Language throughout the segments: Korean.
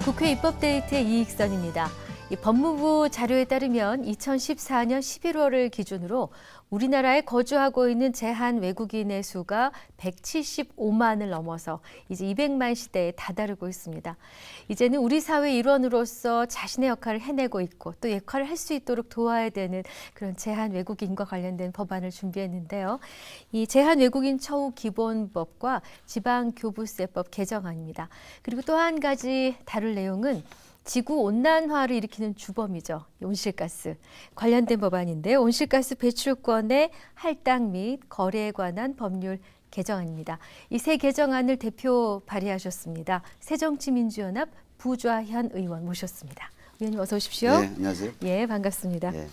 국회 입법데이트의 이익선입니다. 이 법무부 자료에 따르면 2014년 11월을 기준으로 우리나라에 거주하고 있는 제한 외국인의 수가 175만을 넘어서 이제 200만 시대에 다다르고 있습니다. 이제는 우리 사회 일원으로서 자신의 역할을 해내고 있고 또 역할을 할 수 있도록 도와야 되는 그런 제한 외국인과 관련된 법안을 준비했는데요. 이 제한 외국인 처우 기본법과 지방교부세법 개정안입니다. 그리고 또 한 가지 다룰 내용은 지구 온난화를 일으키는 주범이죠. 온실가스. 관련된 법안인데요. 온실가스 배출권의 할당 및 거래에 관한 법률 개정안입니다. 이 세 개정안을 대표 발의하셨습니다. 새정치민주연합 부좌현 의원 모셨습니다. 의원님 어서 오십시오. 네, 안녕하세요. 예, 반갑습니다. 네.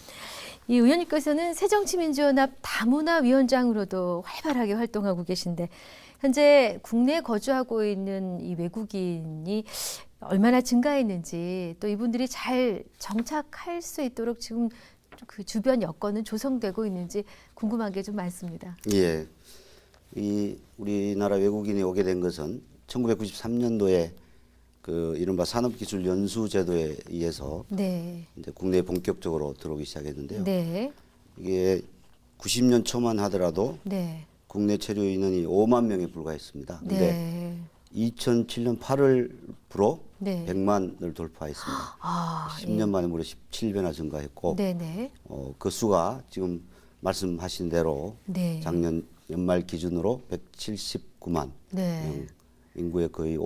이 의원님께서는 새정치민주연합 다문화위원장으로도 활발하게 활동하고 계신데 현재 국내에 거주하고 있는 이 외국인이 얼마나 증가했는지 또 이분들이 잘 정착할 수 있도록 지금 그 주변 여건은 조성되고 있는지 궁금한 게 좀 많습니다. 예, 이 우리나라 외국인이 오게 된 것은 1993년도에 그 이른바 산업기술연수제도에 의해서 네. 이제 국내에 본격적으로 들어오기 시작했는데요. 네. 이게 90년 초만 하더라도 네. 국내 체류 인원이 5만 명에 불과했습니다. 근데 네. 2007년 8월부로 네. 100만을 돌파했습니다. 아, 10년 만에 무려 17배나 증가했고 네네. 그 수가 지금 말씀하신 대로 네. 작년 연말 기준으로 179만 네. 인구의 거의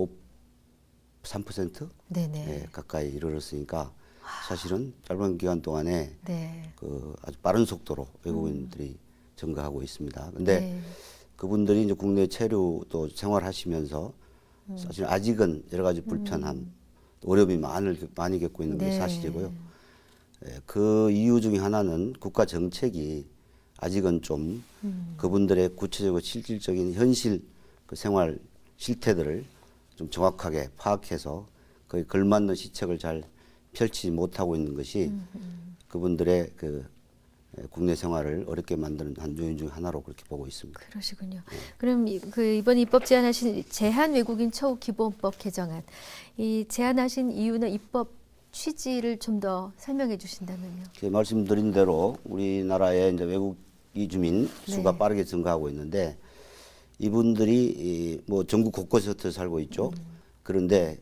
3% 네네. 예, 가까이 이르렀으니까 사실은 짧은 기간 동안에 네. 그 아주 빠른 속도로 외국인들이 증가하고 있습니다. 근데 네. 그분들이 이제 국내 체류도 생활하시면서 사실 아직은 여러 가지 불편함, 어려움이 많이 겪고 있는 게 네. 사실이고요. 예, 그 이유 중에 하나는 국가 정책이 아직은 좀 그분들의 구체적이고 실질적인 현실 그 생활 실태들을 좀 정확하게 파악해서 거기에 걸맞는 시책을 잘 펼치지 못하고 있는 것이 그분들의 그 국내 생활을 어렵게 만드는 한 요인 중 하나로 그렇게 보고 있습니다. 그러시군요. 그럼 이번 입법 제안하신 제한 외국인 처우 기본법 개정안, 이 제안하신 이유나 입법 취지를 좀 더 설명해 주신다면요. 말씀드린 대로 우리나라의 이제 외국 이주민 수가 네. 빠르게 증가하고 있는데 이분들이 뭐 전국 곳곳에 살고 있죠. 그런데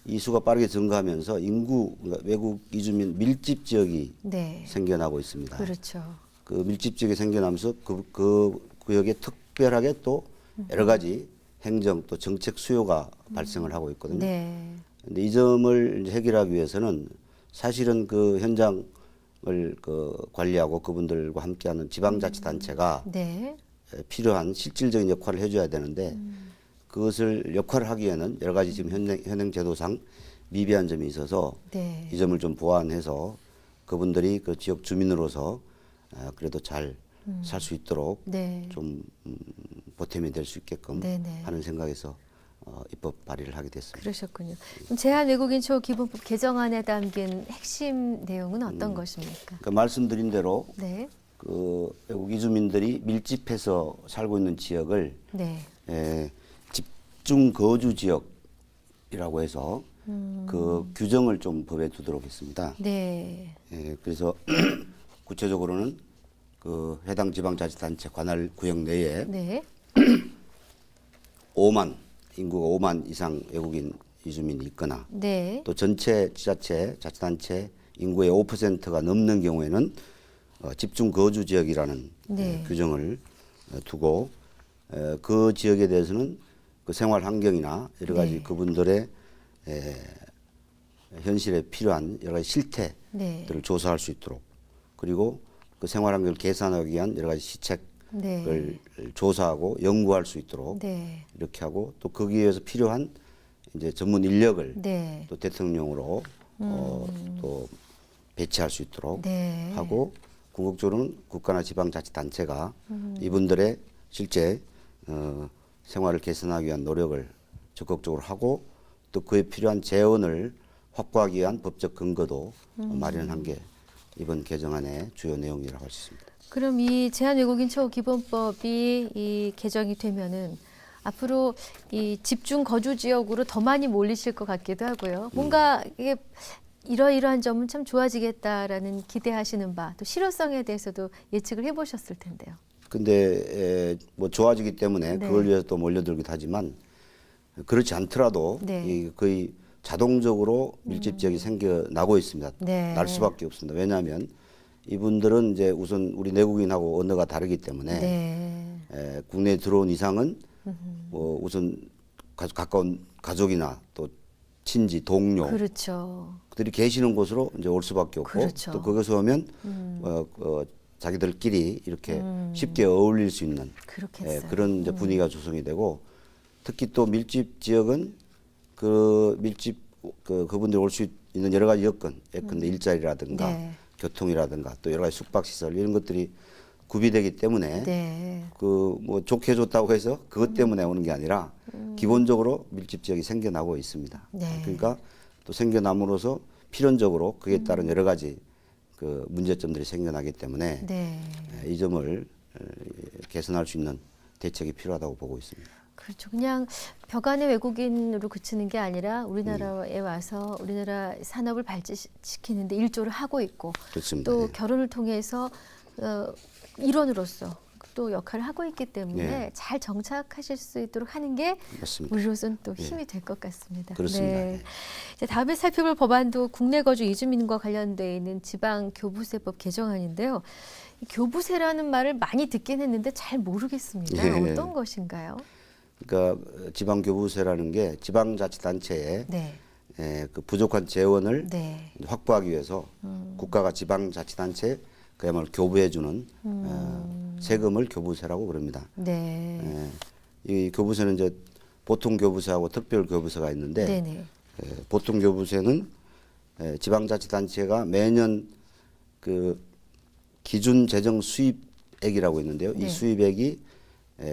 이 수가 빠르게 증가하면서 인구 그러니까 외국 이주민 밀집 지역이 네. 생겨나고 있습니다. 그렇죠. 그 밀집 지역이 생겨나면서 그 구역에 특별하게 또 여러 가지 행정 또 정책 수요가 발생을 하고 있거든요. 네. 근데 이 점을 이제 해결하기 위해서는 사실은 그 현장을 그 관리하고 그분들과 함께하는 지방자치단체가 네. 필요한 실질적인 역할을 해줘야 되는데 그것을 역할을 하기에는 여러 가지 지금 현행 제도상 미비한 점이 있어서 네. 이 점을 좀 보완해서 그분들이 그 지역 주민으로서 그래도 잘 살 수 있도록 네. 좀 보탬이 될 수 있게끔 네네. 하는 생각에서 입법 발의를 하게 됐습니다. 그러셨군요. 그럼 제한 외국인 처우 기본법 개정안에 담긴 핵심 내용은 어떤 것입니까? 그 말씀드린 대로 네. 그 외국 이주민들이 밀집해서 살고 있는 지역을 네. 집중 거주 지역이라고 해서 그 규정을 좀 법에 두도록 했습니다. 네. 그래서 구체적으로는 그 해당 지방자치단체 관할 구역 내에 네. 5만 인구가 5만 이상 외국인 이주민이 있거나 네. 또 전체 지자체 자치단체 인구의 5%가 넘는 경우에는 집중 거주 지역이라는 네. 규정을 두고 그 지역에 대해서는 그 생활 환경이나 여러 가지 네. 그분들의 현실에 필요한 여러 가지 실태들을 네. 조사할 수 있도록 그리고 그 생활 환경을 개선하기 위한 여러 가지 시책을 네. 조사하고 연구할 수 있도록 네. 이렇게 하고 또 거기에 위해서 필요한 이제 전문 인력을 네. 또 대통령으로 또 배치할 수 있도록 네. 하고 궁극적으로는 국가나 지방자치단체가 이분들의 실제 생활을 개선하기 위한 노력을 적극적으로 하고 또 그에 필요한 재원을 확보하기 위한 법적 근거도 마련한 게 이번 개정안의 주요 내용이라고 할 수 있습니다. 그럼 이 제한 외국인 처우 기본법이 이 개정이 되면은 앞으로 이 집중 거주 지역으로 더 많이 몰리실 것 같기도 하고요. 뭔가 이게 이러이러한 점은 참 좋아지겠다라는 기대하시는 바, 또 실효성에 대해서도 예측을 해보셨을 텐데요. 근데 뭐 좋아지기 때문에 네. 그걸 위해서 또 몰려들기도 하지만 그렇지 않더라도 네. 이 거의 자동적으로 밀집 지역이 생겨나고 있습니다. 네. 날 수밖에 없습니다. 왜냐하면 이분들은 이제 우선 우리 내국인하고 언어가 다르기 때문에 네. 국내에 들어온 이상은 뭐 우선 가까운 가족이나 또 친지, 동료 그렇죠. 그들이 계시는 곳으로 이제 올 수밖에 없고 그렇죠. 또 거기서 오면 자기들끼리 이렇게 쉽게 어울릴 수 있는 그렇겠어요. 그런 이제 분위기가 조성이 되고 특히 또 밀집 지역은 그 밀집 그분들이 올 수 있는 여러 가지 여건, 예컨대 일자리라든가 네. 교통이라든가 또 여러 가지 숙박 시설 이런 것들이 구비되기 때문에 네. 그 뭐 좋게 좋다고 해서 그것 때문에 오는 게 아니라 기본적으로 밀집 지역이 생겨나고 있습니다. 네. 그러니까 또 생겨남으로써 필연적으로 그에 따른 여러 가지 그 문제점들이 생겨나기 때문에 네. 이 점을 개선할 수 있는 대책이 필요하다고 보고 있습니다. 그렇죠. 그냥 벽안의 외국인으로 그치는 게 아니라 우리나라에 와서 우리나라 산업을 발전시키는데 일조를 하고 있고 그렇습니다. 또 예. 결혼을 통해서 일원으로서 또 역할을 하고 있기 때문에 예. 잘 정착하실 수 있도록 하는 게 맞습니다. 우리로서는 또 힘이 될 것 같습니다. 그렇습니다. 네. 예. 이제 다음에 살펴볼 법안도 국내 거주 이주민과 관련돼 있는 지방 교부세법 개정안인데요. 이 교부세라는 말을 많이 듣긴 했는데 잘 모르겠습니다. 예. 어떤 것인가요? 그러니까 지방교부세라는 게 지방자치단체에 네. 그 부족한 재원을 네. 확보하기 위해서 국가가 지방자치단체에 그야말로 교부해주는 세금을 교부세라고 그럽니다. 네. 이 교부세는 이제 보통 교부세하고 특별 교부세가 있는데 네네. 보통 교부세는 지방자치단체가 매년 그 기준 재정 수입액이라고 있는데요. 네. 이 수입액이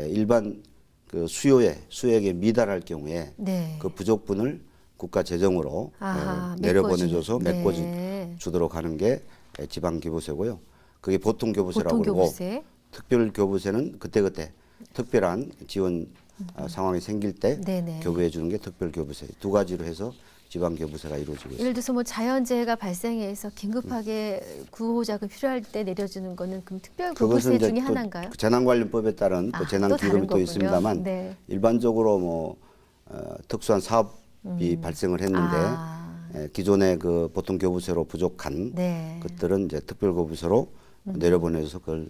일반 그 수요액에 미달할 경우에 네. 그 부족분을 국가 재정으로 아하, 내려보내줘서 메꿔주는. 메꿔 네. 주도록 하는 게 지방교부세고요. 그게 보통 교부세라고 보통 그러고 교부세. 특별 교부세는 그때그때 특별한 지원 상황이 생길 때 네네. 교부해 주는 게 특별 교부세. 두 가지로 해서 지방 교부세가 이루어지고 있습니다. 예를 들어서 뭐 자연재해가 발생해서 긴급하게 구호자금 필요할 때 내려주는 거는 그럼 특별 그것은 교부세 이제 중에 또 하나인가요? 재난관리법에 따른 아, 또 또 재난기금이 다른 또 거군요. 있습니다만 네. 일반적으로 뭐 특수한 사업이 발생을 했는데 기존의 그 보통 교부세로 부족한 네. 것들은 이제 특별 교부세로 내려보내서 그걸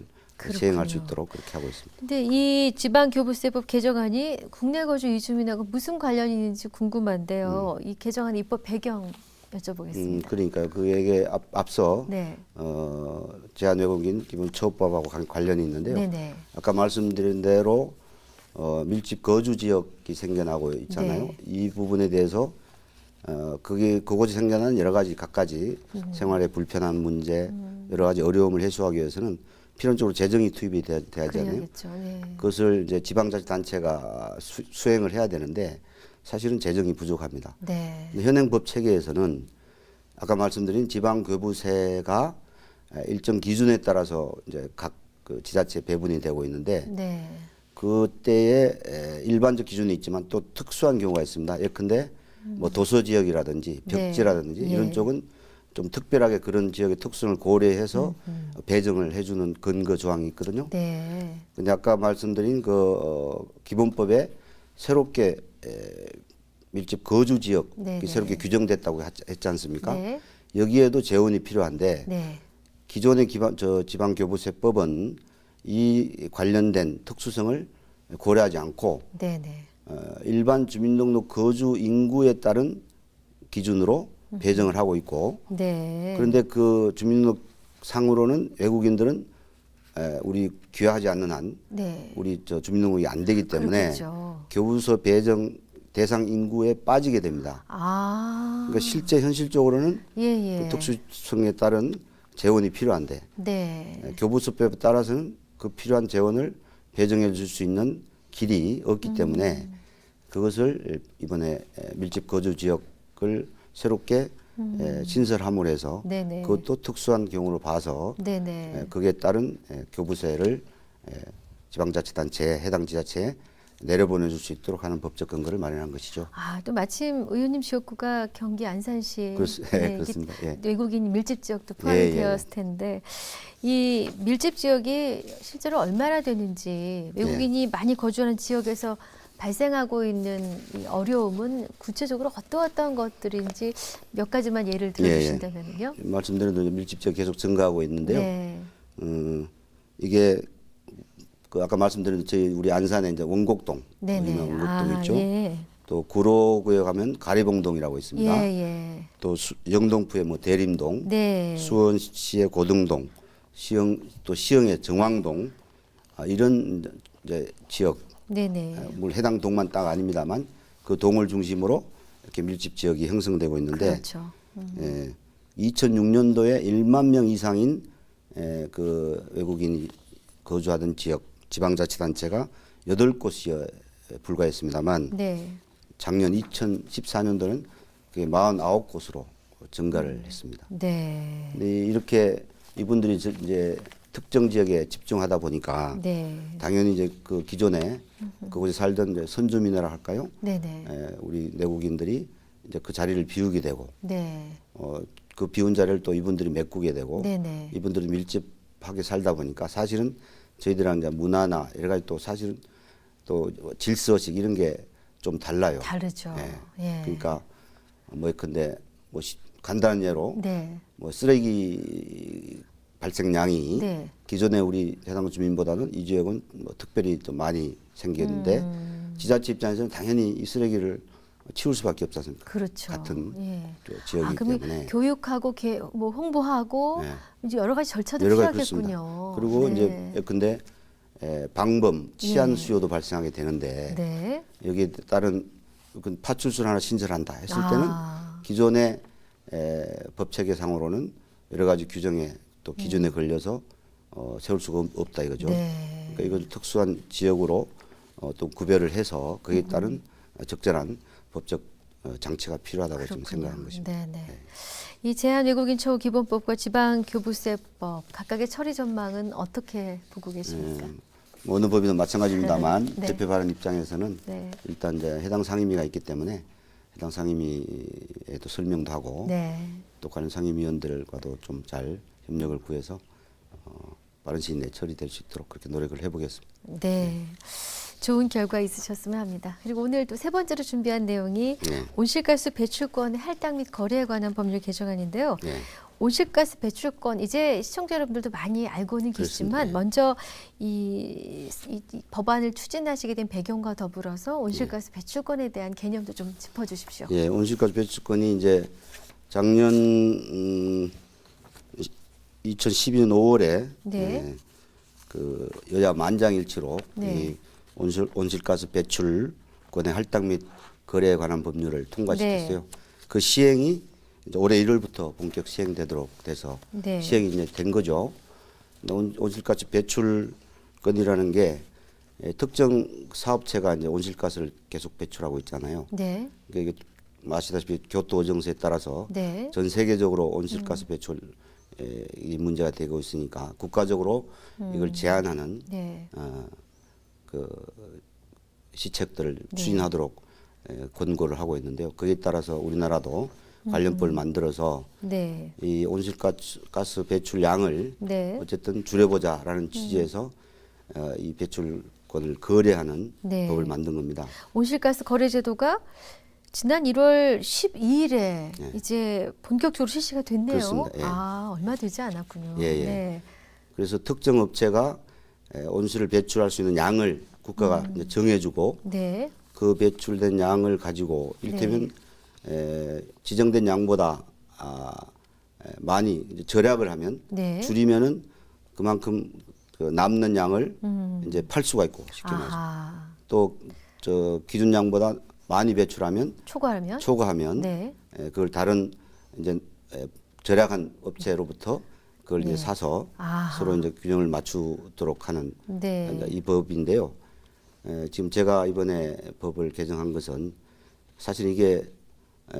시행할 수 있도록 그렇게 하고 있습니다. 근데 이 지방교부세법 개정안이 국내 거주 이주민하고 무슨 관련이 있는지 궁금한데요. 이 개정안 입법 배경 여쭤보겠습니다. 그러니까요. 그에게 앞서 네. 제한 외국인 기본처우법하고 관련이 있는데요. 네네. 아까 말씀드린 대로 밀집 거주 지역이 생겨나고 있잖아요. 네. 이 부분에 대해서 그곳이 생겨난 여러 가지 갖가지 생활의 불편한 문제, 여러 가지 어려움을 해소하기 위해서는 필연적으로 재정이 투입이 돼야 하잖아요. 그래야겠죠. 네. 그것을 이제 지방자치단체가 수행을 해야 되는데 사실은 재정이 부족합니다. 네. 현행 법 체계에서는 아까 말씀드린 지방교부세가 일정 기준에 따라서 이제 각 그 지자체 배분이 되고 있는데 네. 그때에 일반적 기준이 있지만 또 특수한 경우가 있습니다. 예컨대 뭐 도서 지역이라든지 벽지라든지 네. 이런 예. 쪽은 좀 특별하게 그런 지역의 특성을 고려해서 배정을 해주는 근거 조항이 있거든요. 네. 근데 아까 말씀드린 그 기본법에 새롭게 밀집 거주 지역이 네, 네. 새롭게 규정됐다고 했지 않습니까? 네. 여기에도 재원이 필요한데 네. 기존의 지방교부세법은 이 관련된 특수성을 고려하지 않고 네네. 일반 주민등록 거주 인구에 따른 기준으로 배정을 하고 있고 네. 그런데 그 주민등록 상으로는 외국인들은 우리 귀화하지 않는 한 네. 우리 주민등록이 안 되기 때문에 그렇겠죠. 교부서 배정 대상 인구에 빠지게 됩니다. 아. 그러니까 실제 현실적으로는 예. 그 특수성에 따른 재원이 필요한데 네. 교부서법에 따라서는 그 필요한 재원을 배정해 줄 수 있는 길이 없기 때문에 그것을 이번에 밀집 거주 지역을 새롭게 신설함으로 해서 네네. 그것도 특수한 경우로 봐서 네네. 거기에 따른 교부세를 지방자치단체에 해당 지자체에 내려보내줄 수 있도록 하는 법적 근거를 마련한 것이죠. 아, 또 마침 의원님 지역구가 경기 안산시 그렇습니다. 예. 외국인 밀집 지역도 포함이 예, 예. 되었을 텐데 이 밀집 지역이 실제로 얼마나 되는지 외국인이 많이 거주하는 지역에서 발생하고 있는 이 어려움은 구체적으로 어떠한 것들인지 몇 가지만 예를 들어주신다면요. 말씀드린 대로 밀집 지역 계속 증가하고 있는데요. 네. 이게 그 아까 말씀드린 저희 우리 안산에 이제 원곡동, 네네. 원곡동 있죠. 예. 또 구로구에 가면 가리봉동이라고 있습니다. 예, 예. 또 영등포에 뭐 대림동, 네. 수원시의 고등동, 또 시흥의 정왕동, 이런 이제 지역, 네네. 물론 해당 동만 딱 아닙니다만 그 동을 중심으로 이렇게 밀집 지역이 형성되고 있는데, 그렇죠. 2006년도에 1만 명 이상인 그 외국인이 거주하던 지역 지방자치단체가 8곳이에 불과했습니다만 네. 작년 2014년도는 그게 49곳으로 증가를 했습니다. 네. 근데 이렇게 이분들이 이제 특정 지역에 집중하다 보니까 네. 당연히 이제 그 기존에 그곳에 살던 이제 선주민이라 할까요? 네네. 우리 내국인들이 이제 그 자리를 비우게 되고 네. 그 비운 자리를 또 이분들이 메꾸게 되고 네네. 이분들이 밀집하게 살다 보니까 사실은 저희들이랑 이제 문화나 여러 가지 또 사실은 또 질서식 이런 게 좀 달라요. 다르죠. 예. 그러니까 뭐 근데 뭐 간단한 예로 네. 뭐 쓰레기 발생량이 네. 기존의 우리 해당 주민보다는 이 지역은 뭐 특별히 또 많이 생겼는데 지자체 입장에서는 당연히 이 쓰레기를 치울 수밖에 없지 않습니까? 그렇죠. 같은 예. 지역이기 그럼 때문에 교육하고 뭐 홍보하고 네. 이제 여러 가지 절차도 여러 가지 필요하겠군요. 그리고 네. 이제 근데 방범 치안 예. 수요도 발생하게 되는데 네. 여기에 따른 그 파출소를 하나 신설한다 했을 때는 아. 기존의 법 체계상으로는 여러 가지 규정에 또 기준에 걸려서 세울 수가 없다 이거죠. 네. 그러니까 이건 특수한 지역으로 또 구별을 해서 거기에 따른 적절한 법적 장치가 필요하다고 좀 생각하는 것입니다. 네네. 이 제한 외국인 처우 기본법과 지방 교부세법 각각의 처리 전망은 어떻게 보고 계십니까? 뭐 어느 법이든 마찬가지입니다만 네. 대표 발언 입장에서는 네. 일단 이제 해당 상임위가 있기 때문에 해당 상임위에도 설명도 하고 네. 또 관련 상임위원들과도 좀 잘 협력을 구해서 빠른 시일 내에 처리될 수 있도록 그렇게 노력을 해보겠습니다. 네. 좋은 결과 있으셨으면 합니다. 그리고 오늘 또 세 번째로 준비한 내용이 네. 온실가스 배출권의 할당 및 거래에 관한 법률 개정안인데요. 네. 온실가스 배출권 이제 시청자 여러분들도 많이 알고는 계시지만 그렇습니다. 먼저 이 법안을 추진하시게 된 배경과 더불어서 온실가스 배출권에 대한 개념도 좀 짚어주십시오. 예, 온실가스 배출권이 이제 작년 2012년 5월에 네. 그 여야 만장일치로 네. 이 온실가스 배출권의 할당 및 거래에 관한 법률을 통과시켰어요. 네. 그 시행이 이제 올해 1월부터 본격 시행되도록 돼서 네. 시행이 이제 된 거죠. 온실가스 배출권이라는 게 특정 사업체가 이제 온실가스를 계속 배출하고 있잖아요. 네. 그러니까 이게 아시다시피 교토 오정세에 따라서 네. 전 세계적으로 온실가스 배출 이 문제가 되고 있으니까 국가적으로 이걸 제한하는 네. 그 시책들을 추진하도록 권고를 하고 있는데요. 거기에 따라서 우리나라도 관련법을 만들어서 네. 이 온실가스 배출량을 네. 어쨌든 줄여보자라는 취지에서 이 배출권을 거래하는 네. 법을 만든 겁니다. 온실가스 거래 제도가 지난 1월 12일에 이제 본격적으로 실시가 됐네요. 그렇습니다. 예. 아, 얼마 되지 않았군요. 예, 예. 네. 그래서 특정 업체가 온실을 배출할 수 있는 양을 국가가 이제 정해주고 네. 그 배출된 양을 가지고 이를테면 지정된 양보다 많이 이제 절약을 하면 네. 줄이면은 그만큼 그 남는 양을 이제 팔 수가 있고 쉽게 말해서 아하. 또 저 기준 양보다 많이 배출하면 초과하면? 초과하면 네. 그걸 다른 이제 절약한 업체로부터 그걸 이제 사서 아하. 서로 이제 균형을 맞추도록 하는 네. 이 법인데요. 지금 제가 이번에 법을 개정한 것은 사실 이게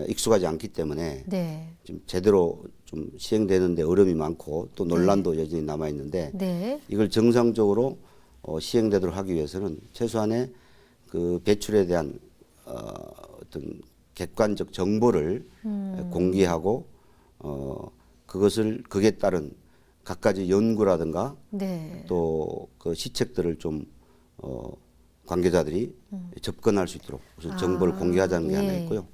익숙하지 않기 때문에 네. 지금 제대로 좀 시행되는데 어려움이 많고 또 논란도 여전히 남아 있는데 네. 이걸 정상적으로 시행되도록 하기 위해서는 최소한의 그 배출에 대한 어떤 객관적 정보를 공개하고 그것에 따른 갖가지 연구라든가 네. 또 그 시책들을 좀 관계자들이 접근할 수 있도록 우선 정보를 공개하자는 게 하나 예. 있고요.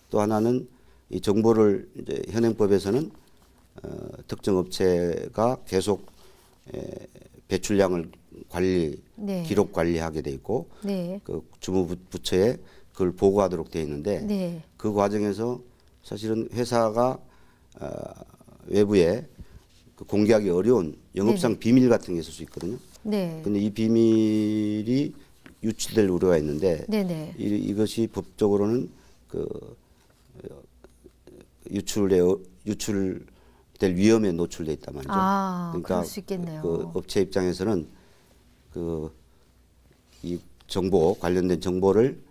또 하나는 이 정보를 이제 현행법에서는 특정 업체가 계속 배출량을 네. 기록 관리하게 돼 있고 네. 그 주무부처에 그걸 보고하도록 되어 있는데 네. 그 과정에서 사실은 회사가 외부에 그 공개하기 어려운 영업상 비밀 같은 게 있을 수 있거든요. 네. 근데 이 비밀이 유출될 우려가 있는데 네네. 이것이 법적으로는 그 유출될 위험에 노출돼 있단 말이죠. 그러니까 그럴 수 있겠네요. 그 업체 입장에서는 그 이 정보 관련된 정보를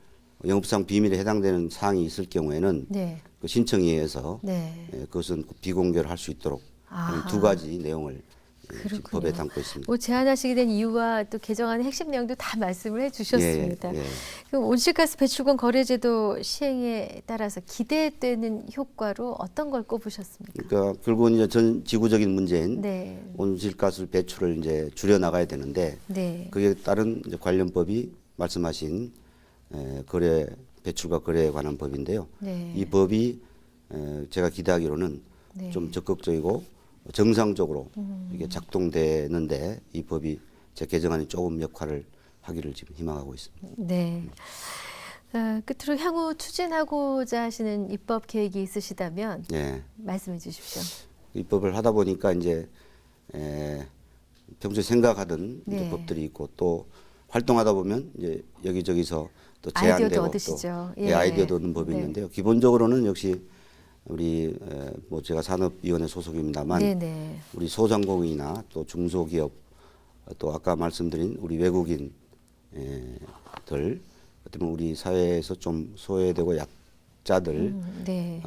영업상 비밀에 해당되는 사항이 있을 경우에는 네. 그 신청에 의해서 네. 그것은 비공개를 할 수 있도록 하는 아하. 두 가지 내용을 그렇군요. 법에 담고 있습니다. 뭐 제안하시게 된 이유와 또 개정안의 핵심 내용도 다 말씀을 해주셨습니다. 예, 예. 그럼 온실가스 배출권 거래제도 시행에 따라서 기대되는 효과로 어떤 걸 꼽으셨습니까? 그러니까 결국은 이제 전 지구적인 문제인 네, 온실가스 배출을 이제 줄여 나가야 되는데 네, 그에 따른 이제 관련법이 말씀하신 거래 배출과 거래에 관한 법인데요. 네. 이 법이 제가 기대하기로는 네. 좀 적극적이고 정상적으로 이게 작동되는데 이 법이 제 개정안이 조금 역할을 하기를 지금 희망하고 있습니다. 네. 끝으로 향후 추진하고자 하시는 입법 계획이 있으시다면 예. 말씀해 주십시오. 입법을 하다 보니까 이제 평소에 생각하던 이제 네. 법들이 있고 또 활동하다 보면 이제 여기저기서 또 아이디어도 제안되고 얻으시죠. 또 예. 아이디어도 얻는 법이 네. 있는데요. 기본적으로는 역시 우리 뭐 제가 산업위원회 소속입니다만 네네. 우리 소상공인이나 또 중소기업 또 아까 말씀드린 우리 외국인들 어떻게 보면 우리 사회에서 좀 소외되고 약자들 네.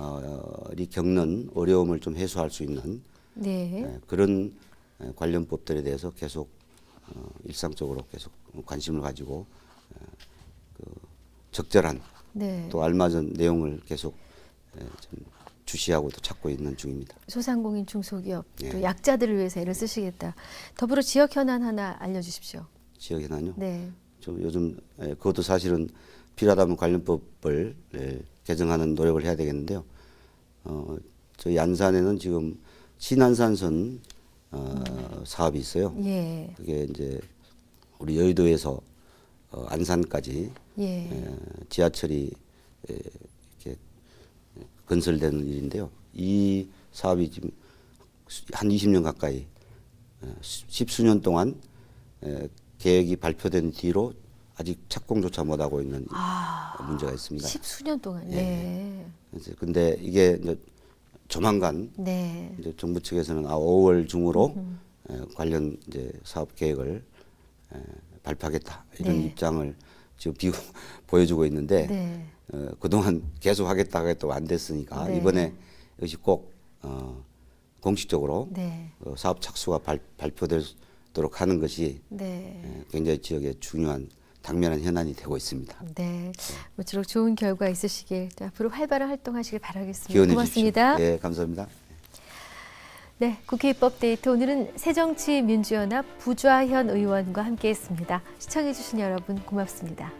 이 겪는 어려움을 좀 해소할 수 있는 네. 그런 관련 법들에 대해서 계속 일상적으로 계속 관심을 가지고 그 적절한 네. 또 알맞은 내용을 계속 좀 주시하고 또 찾고 있는 중입니다. 소상공인 중소기업 예. 또 약자들을 위해서 애를 쓰시겠다. 더불어 지역 현안 하나 알려주십시오. 지역 현안요. 네. 좀 요즘 그것도 사실은 필요하다면 관련법을 개정하는 노력을 해야 되겠는데요. 저희 안산에는 지금 신안산선 사업이 있어요. 예. 그게 이제 우리 여의도에서 안산까지 예. 지하철이 이렇게 건설되는 일인데요. 이 사업이 지금 한 20년 가까이 십수년 동안 계획이 발표된 뒤로 아직 착공조차 못하고 있는 문제가 있습니다. 십수년 동안. 예. 네. 그래서 근데 이게 이제 조만간 네. 이제 정부 측에서는 5월 중으로 관련 이제 사업 계획을 발표하겠다 이런 네. 입장을 지금 보여주고 있는데 네. 그동안 계속 하겠다 안 됐으니까 네. 이번에 이것이 꼭 공식적으로 네. 사업 착수가 발표되도록 하는 것이 네. 굉장히 지역에 중요한 당면한 현안이 되고 있습니다. 네. 모쪼록 좋은 결과 있으시길 또 앞으로 활발한 활동하시길 바라겠습니다. 기원해 고맙습니다. 주십시오. 네, 감사합니다. 네, 국회 입법데이트 오늘은 새정치민주연합 부좌현 의원과 함께했습니다. 시청해주신 여러분 고맙습니다.